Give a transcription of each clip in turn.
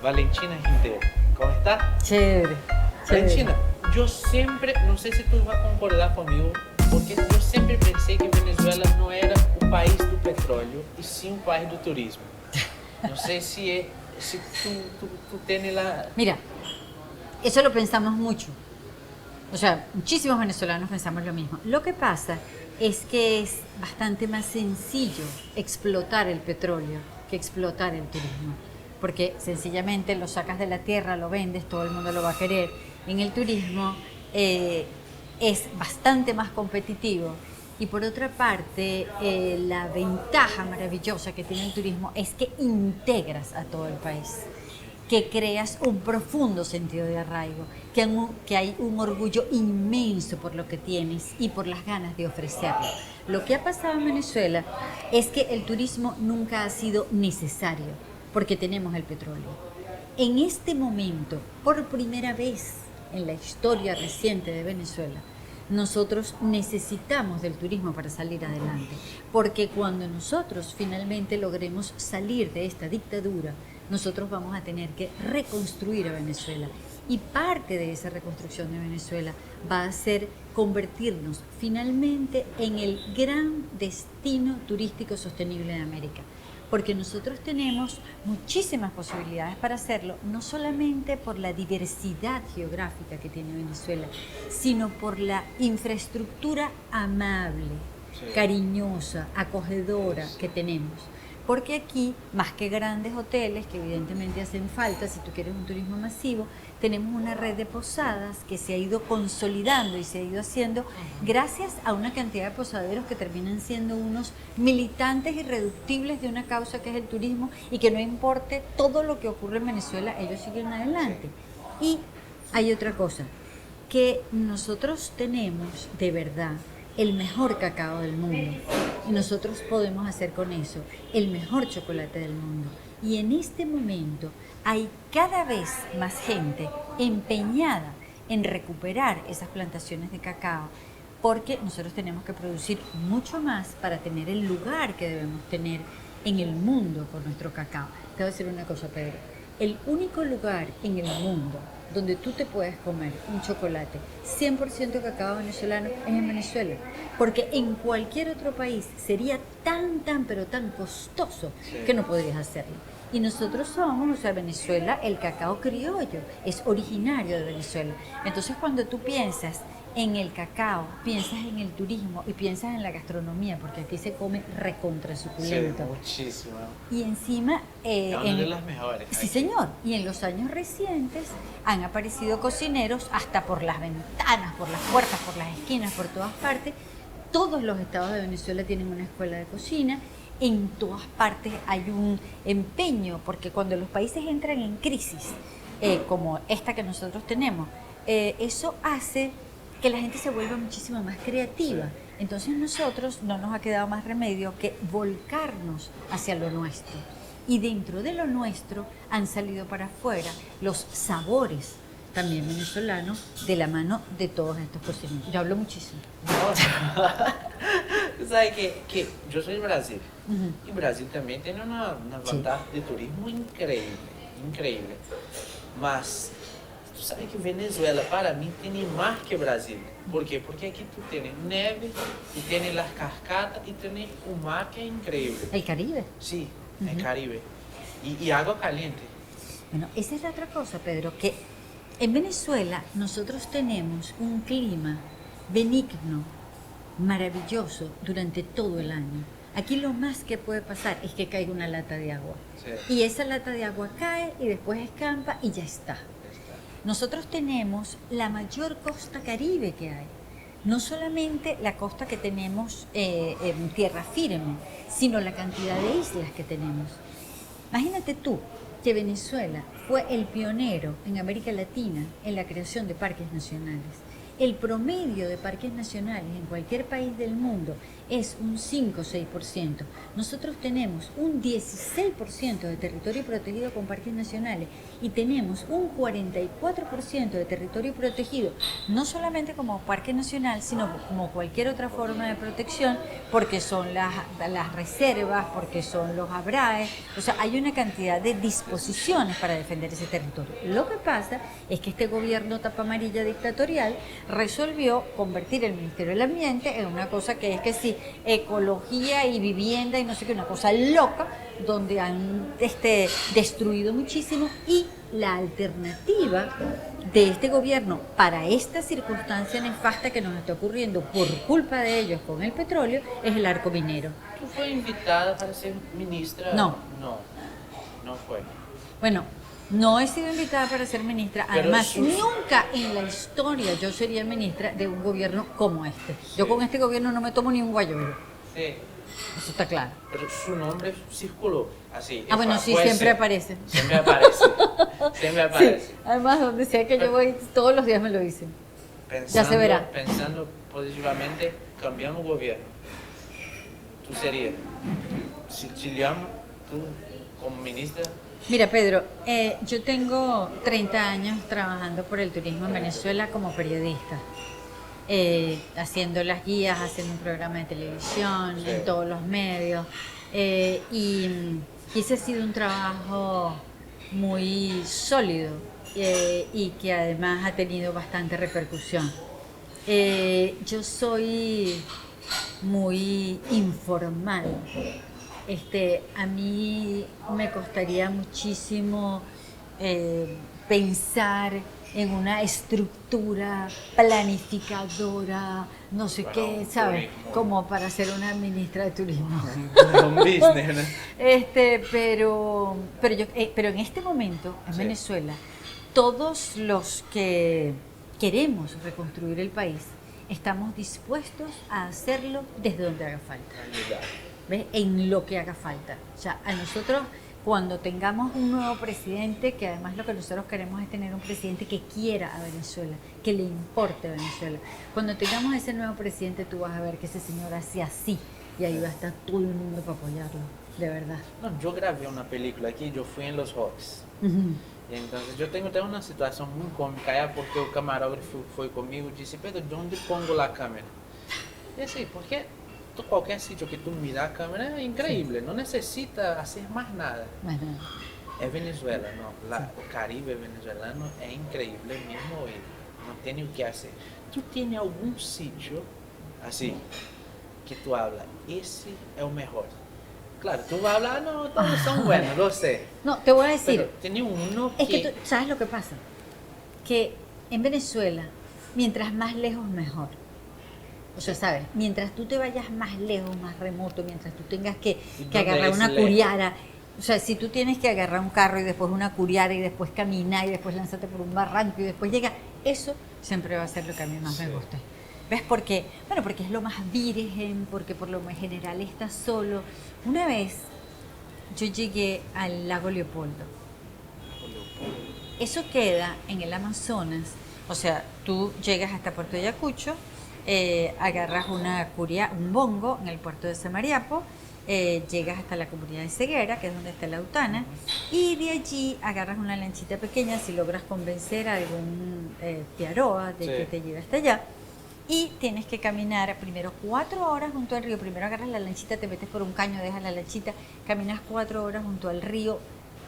Valentina Rintero. ¿Cómo está? Chévere, chévere. Valentina, yo siempre, no sé si tú vas a concordar conmigo, porque yo siempre pensé que Venezuela no era o país do petróleo, e sim o país do turismo. No sé si tú tienes la... Mira, eso lo pensamos mucho. O sea, muchísimos venezolanos pensamos lo mismo. Lo que pasa es que es bastante más sencillo explotar el petróleo que explotar el turismo. Porque sencillamente lo sacas de la tierra, lo vendes, todo el mundo lo va a querer. En el turismo es bastante más competitivo. Y por otra parte, la ventaja maravillosa que tiene el turismo es que integras a todo el país, que creas un profundo sentido de arraigo, que hay un orgullo inmenso por lo que tienes y por las ganas de ofrecerlo. Lo que ha pasado en Venezuela es que el turismo nunca ha sido necesario, porque tenemos el petróleo. En este momento, por primera vez en la historia reciente de Venezuela, nosotros necesitamos del turismo para salir adelante, porque cuando nosotros finalmente logremos salir de esta dictadura, nosotros vamos a tener que reconstruir a Venezuela. Y parte de esa reconstrucción de Venezuela va a ser convertirnos finalmente en el gran destino turístico sostenible de América. Porque nosotros tenemos muchísimas posibilidades para hacerlo, no solamente por la diversidad geográfica que tiene Venezuela, sino por la infraestructura amable, cariñosa, acogedora que tenemos. Porque aquí, más que grandes hoteles, que evidentemente hacen falta si tú quieres un turismo masivo, tenemos una red de posadas que se ha ido consolidando y se ha ido haciendo gracias a una cantidad de posaderos que terminan siendo unos militantes irreductibles de una causa que es el turismo, y que no importe todo lo que ocurre en Venezuela, ellos siguen adelante. Y hay otra cosa, que nosotros tenemos de verdad el mejor cacao del mundo, y nosotros podemos hacer con eso el mejor chocolate del mundo. Y en este momento hay cada vez más gente empeñada en recuperar esas plantaciones de cacao, porque nosotros tenemos que producir mucho más para tener el lugar que debemos tener en el mundo con nuestro cacao. Te voy a decir una cosa, Pedro. El único lugar en el mundo donde tú te puedes comer un chocolate 100% cacao venezolano es en Venezuela, porque en cualquier otro país sería pero tan costoso que no podrías hacerlo. Y nosotros somos, o sea, Venezuela, el cacao criollo es originario de Venezuela. Entonces, cuando tú piensas en el cacao, piensas en el turismo y piensas en la gastronomía, porque aquí se come recontra suculento. Sí, muchísimo. Y encima... Es una de las mejores. Sí, señor. Y en los años recientes han aparecido cocineros hasta por las ventanas, por las puertas, por las esquinas, por todas partes. Todos los estados de Venezuela tienen una escuela de cocina. En todas partes hay un empeño, porque cuando los países entran en crisis, como esta que nosotros tenemos, eso hace que la gente se vuelva muchísimo más creativa. Entonces nosotros no nos ha quedado más remedio que volcarnos hacia lo nuestro. Y dentro de lo nuestro han salido para afuera los sabores también venezolanos de la mano de todos estos cocineros. Yo hablo muchísimo. Tú sabes que yo soy de Brasil. Y Brasil también tiene una ventaja de turismo increíble, increíble. Mas tú sabes que Venezuela para mí tiene más que Brasil. ¿Por qué? Porque aquí tú tienes neve, y tienes las cascadas, y tienes un mar que es increíble. El Caribe. Sí, el Caribe. Y agua caliente. Bueno, esa es la otra cosa, Pedro, que en Venezuela nosotros tenemos un clima benigno, maravilloso durante todo el año. Aquí lo más que puede pasar es que caiga una lata de agua. Sí. Y esa lata de agua cae y después escampa y ya está. Nosotros tenemos la mayor costa caribe que hay. No solamente la costa que tenemos en tierra firme, sino la cantidad de islas que tenemos. Imagínate tú que Venezuela fue el pionero en América Latina en la creación de parques nacionales. El promedio de parques nacionales en cualquier país del mundo es un 5 o 6%. Nosotros tenemos un 16% de territorio protegido con parques nacionales y tenemos un 44% de territorio protegido, no solamente como parque nacional, sino como cualquier otra forma de protección, porque son las reservas, porque son los ABRAE. O sea, hay una cantidad de disposiciones para defender ese territorio. Lo que pasa es que este gobierno tapa amarilla dictatorial resolvió convertir el Ministerio del Ambiente en una cosa que es que sí, ecología y vivienda y no sé qué, una cosa loca, donde han destruido muchísimo, y la alternativa de este gobierno para esta circunstancia nefasta que nos está ocurriendo por culpa de ellos con el petróleo es el arco minero. ¿Tú fue invitada para ser ministra? No. No fue. Bueno, no he sido invitada para ser ministra. Además, nunca en la historia yo sería ministra de un gobierno como este. Sí. Yo con este gobierno no me tomo ni un guayabero. Sí. Eso está claro. Pero su nombre circuló así. Ah, bueno, sí, siempre aparece. Siempre aparece. Siempre aparece. Sí. Además, donde sea que yo voy, todos los días me lo dicen. Ya se verá. Pensando positivamente, cambiando gobierno. ¿Tú serías? Si llamo, tú como ministra. Mira, Pedro, yo tengo 30 años trabajando por el turismo en Venezuela como periodista, haciendo las guías, haciendo un programa de televisión, sí, en todos los medios, y ese ha sido un trabajo muy sólido y que además ha tenido bastante repercusión. Yo soy muy informal. A mí me costaría muchísimo pensar en una estructura planificadora, no sé qué, ¿sabes? Como para ser una ministra de turismo. Un business, ¿no? Pero en este momento, en Venezuela, todos los que queremos reconstruir el país, estamos dispuestos a hacerlo desde donde haga falta. ¿Ves? En lo que haga falta. O sea, a nosotros, cuando tengamos un nuevo presidente, que además lo que nosotros queremos es tener un presidente que quiera a Venezuela, que le importe a Venezuela. Cuando tengamos ese nuevo presidente, tú vas a ver que ese señor hace así, y ahí va a estar todo el mundo para apoyarlo, de verdad. No, yo grabé una película aquí, yo fui en Los Hawks. Y entonces yo tengo una situación muy cómica, porque el camarógrafo fue conmigo y dice, Pedro, ¿dónde pongo la cámara? Y así, ¿por qué? Cualquier sitio que tú miras a cámara es increíble, sí, no necesita hacer más nada. Es Venezuela, ¿no? El Caribe venezolano es increíble mismo y no tiene que hacer. ¿Tú tienes algún sitio así que tú hablas, ese es el mejor? Claro, tú vas a hablar, no, todos son buenos, lo sé. No, te voy a decir. Pero tiene uno es que tú, ¿sabes lo que pasa? Que en Venezuela, mientras más lejos, mejor. O sea, ¿sabes? Mientras tú te vayas más lejos, más remoto, mientras tú tengas que agarrar una curiara, o sea, si tú tienes que agarrar un carro y después una curiara y después caminar y después lanzarte por un barranco y después llega, eso siempre va a ser lo que a mí más me gusta. ¿Ves? Porque es lo más virgen, porque por lo general estás solo. Una vez yo llegué al lago Leopoldo. Eso queda en el Amazonas. O sea, tú llegas hasta Puerto Ayacucho, agarras un bongo en el puerto de Samariapo, llegas hasta la comunidad de Ceguera, que es donde está la Autana, y de allí agarras una lanchita pequeña si logras convencer a algún piaroa de que te lleve hasta allá. Y tienes que caminar primero 4 horas junto al río. Primero agarras la lanchita, te metes por un caño, dejas la lanchita, caminas 4 horas junto al río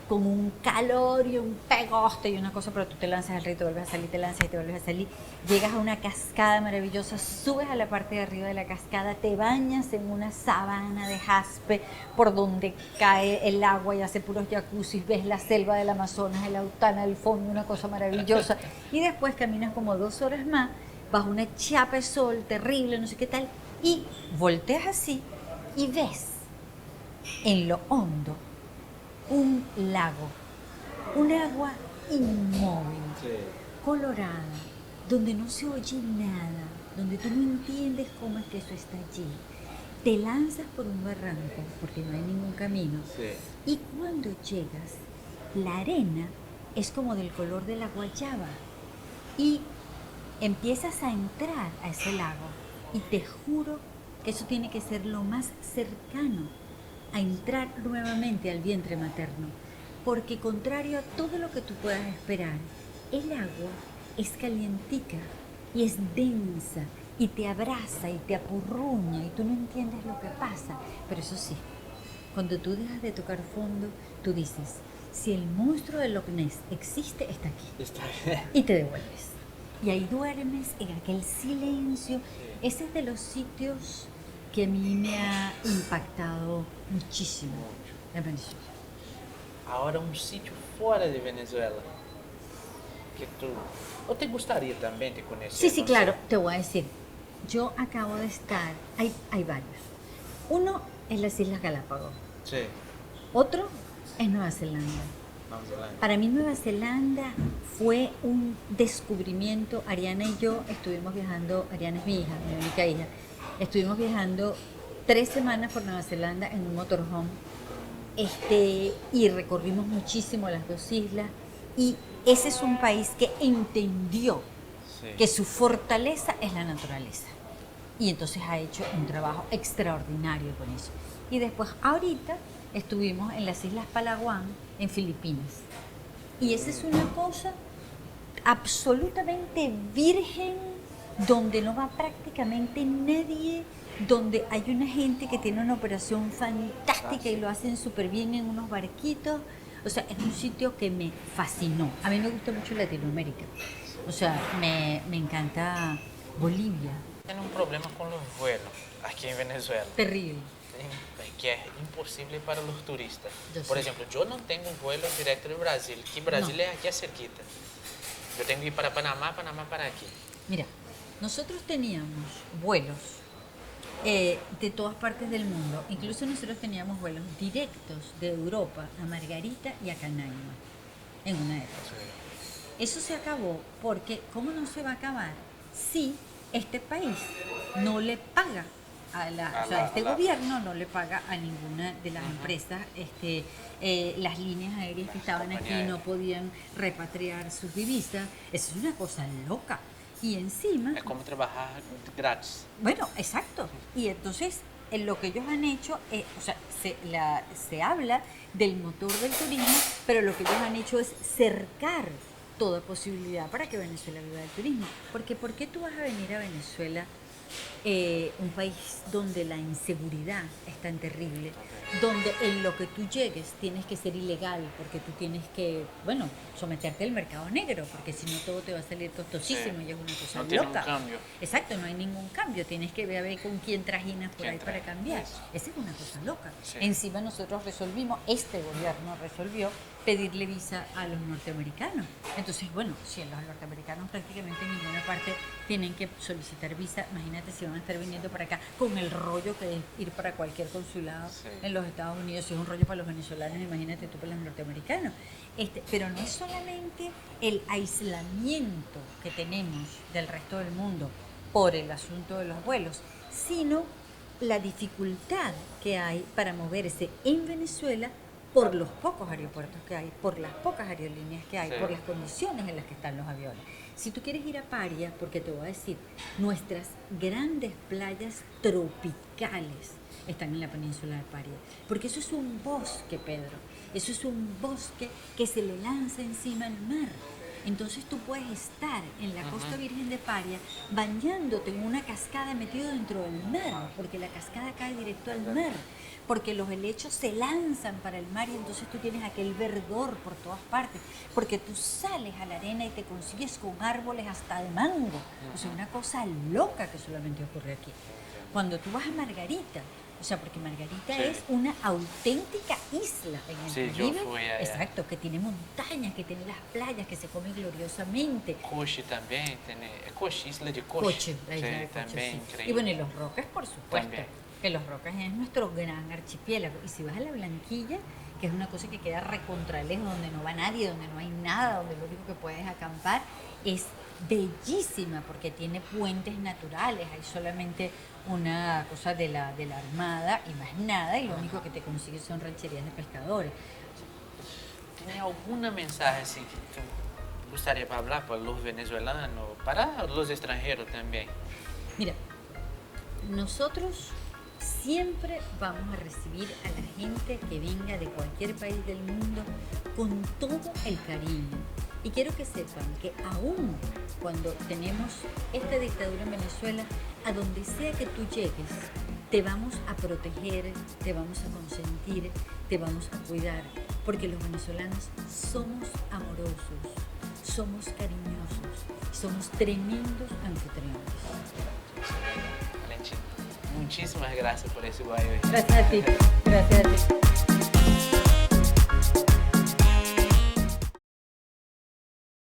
con un calor y un pegoste y una cosa, pero tú te lanzas al río, te vuelves a salir, te lanzas y te vuelves a salir. Llegas a una cascada maravillosa, subes a la parte de arriba de la cascada, te bañas en una sabana de jaspe por donde cae el agua y hace puros jacuzzis, ves la selva del Amazonas, el Autana al fondo, una cosa maravillosa. Y después caminas como 2 horas más, bajo una chapa de sol terrible, no sé qué tal, y volteas así y ves en lo hondo un lago, un agua inmóvil, colorada, donde no se oye nada, donde tú no entiendes cómo es que eso está allí. Te lanzas por un barranco, porque no hay ningún camino, y cuando llegas, la arena es como del color de la guayaba, y empiezas a entrar a ese lago y te juro que eso tiene que ser lo más cercano a entrar nuevamente al vientre materno, porque contrario a todo lo que tú puedas esperar, el agua es calientica y es densa y te abraza y te apurruña y tú no entiendes lo que pasa. Pero eso sí, cuando tú dejas de tocar fondo, tú dices, si el monstruo de Loch Ness existe, está aquí. Y te devuelves. Y ahí duermes en aquel silencio. Ese es de los sitios que a mí me ha impactado muchísimo en Venezuela. Ahora un sitio fuera de Venezuela que tú, o te gustaría también de conocer. Sí, no claro, sé. te voy a decir. Yo acabo de estar, hay varios. Uno es las Islas Galápagos, Sí, otro es Nueva Zelanda. Nueva Zelanda. Para mí Nueva Zelanda fue un descubrimiento. Ariana y yo estuvimos viajando, Ariana es mi hija, mi única hija, estuvimos viajando 3 semanas por Nueva Zelanda en un motorhome, y recorrimos muchísimo las 2 islas, y ese es un país que entendió Sí. que su fortaleza es la naturaleza. Y entonces ha hecho un trabajo extraordinario con eso. Y después, ahorita, estuvimos en las Islas Palawan, en Filipinas. Y esa es una cosa absolutamente virgen, donde no va prácticamente nadie, donde hay una gente que tiene una operación fantástica y lo hacen súper bien en unos barquitos. O sea, es un sitio que me fascinó. A mí me gusta mucho Latinoamérica. O sea, me encanta Bolivia. Tienen un problema con los vuelos aquí en Venezuela. Terrible. Que es imposible para los turistas. Yo Por sé. ejemplo, yo no tengo un vuelo directo de Brasil, que Brasil No. es aquí cerquita. Yo tengo que ir para Panamá, Panamá para aquí. Mira, nosotros teníamos vuelos de todas partes del mundo. Incluso nosotros teníamos vuelos directos de Europa a Margarita y a Canaima en una época. Eso se acabó porque, ¿cómo no se va a acabar si este país no le paga este gobierno no le paga a ninguna de las empresas, las líneas aéreas que estaban aquí no podían repatriar sus divisas? Eso es una cosa loca. Y encima... Es como trabajar gratis. Bueno, exacto. Y entonces lo que ellos han hecho, se habla del motor del turismo, pero lo que ellos han hecho es cercar toda posibilidad para que Venezuela viva del turismo. Porque ¿por qué tú vas a venir a Venezuela, un país donde la inseguridad es tan terrible, donde en lo que tú llegues tienes que ser ilegal, porque tú tienes que, bueno, someterte al mercado negro, porque si no todo te va a salir costosísimo y es una cosa No tiene loca. un cambio. Exacto, no hay ningún cambio, tienes que ver con quién trajinas por ¿Quién ahí para trae? cambiar. Eso. Esa es una cosa loca. Sí. Encima nosotros resolvimos, este gobierno resolvió pedirle visa a los norteamericanos. Entonces, bueno, si los norteamericanos prácticamente en ninguna parte tienen que solicitar visa, imagínate si van a estar viniendo para acá con el rollo que es ir para cualquier consulado Sí. en los Estados Unidos. Si es un rollo para los venezolanos, imagínate tú para los norteamericanos. Pero no es solamente el aislamiento que tenemos del resto del mundo por el asunto de los vuelos, sino la dificultad que hay para moverse en Venezuela por los pocos aeropuertos que hay, por las pocas aerolíneas que hay, Sí. por las condiciones en las que están los aviones. Si tú quieres ir a Paria, porque te voy a decir, nuestras grandes playas tropicales están en la península de Paria, porque eso es un bosque, Pedro, eso es un bosque que se le lanza encima al mar. Entonces tú puedes estar en la costa virgen de Paria bañándote en una cascada metido dentro del mar, porque la cascada cae directo al mar, porque los helechos se lanzan para el mar y entonces tú tienes aquel verdor por todas partes, porque tú sales a la arena y te consigues con árboles hasta de mango. O sea, una cosa loca que solamente ocurre aquí. Cuando tú vas a Margarita, o sea, porque Margarita Sí. es una auténtica isla en el Sí, yo Caribe. fui allá. Exacto, que tiene montañas, que tiene las playas, que se come gloriosamente. Coche también, tiene, Coche, isla de Coche. Coche, la isla Sí, de Coche, también sí. increíble. Y bueno, y Los Roques, por supuesto. También. Que Los Roques es nuestro gran archipiélago. Y si vas a la Blanquilla, que es una cosa que queda recontralejos, donde no va nadie, donde no hay nada, donde lo único que puedes acampar, es bellísima porque tiene puentes naturales, hay solamente una cosa de la armada y más nada, y lo único que te consigues son rancherías de pescadores. ¿Tiene alguna mensaje así que tú gustaría hablar para los venezolanos, para los extranjeros también? Mira, nosotros siempre vamos a recibir a la gente que venga de cualquier país del mundo con todo el cariño. Y quiero que sepan que aún cuando tenemos esta dictadura en Venezuela, a donde sea que tú llegues, te vamos a proteger, te vamos a consentir, te vamos a cuidar, porque los venezolanos somos amorosos, somos cariñosos, somos tremendos anfitriones. Valentina, muchísimas gracias por ese guayo. Gracias a ti, gracias a ti.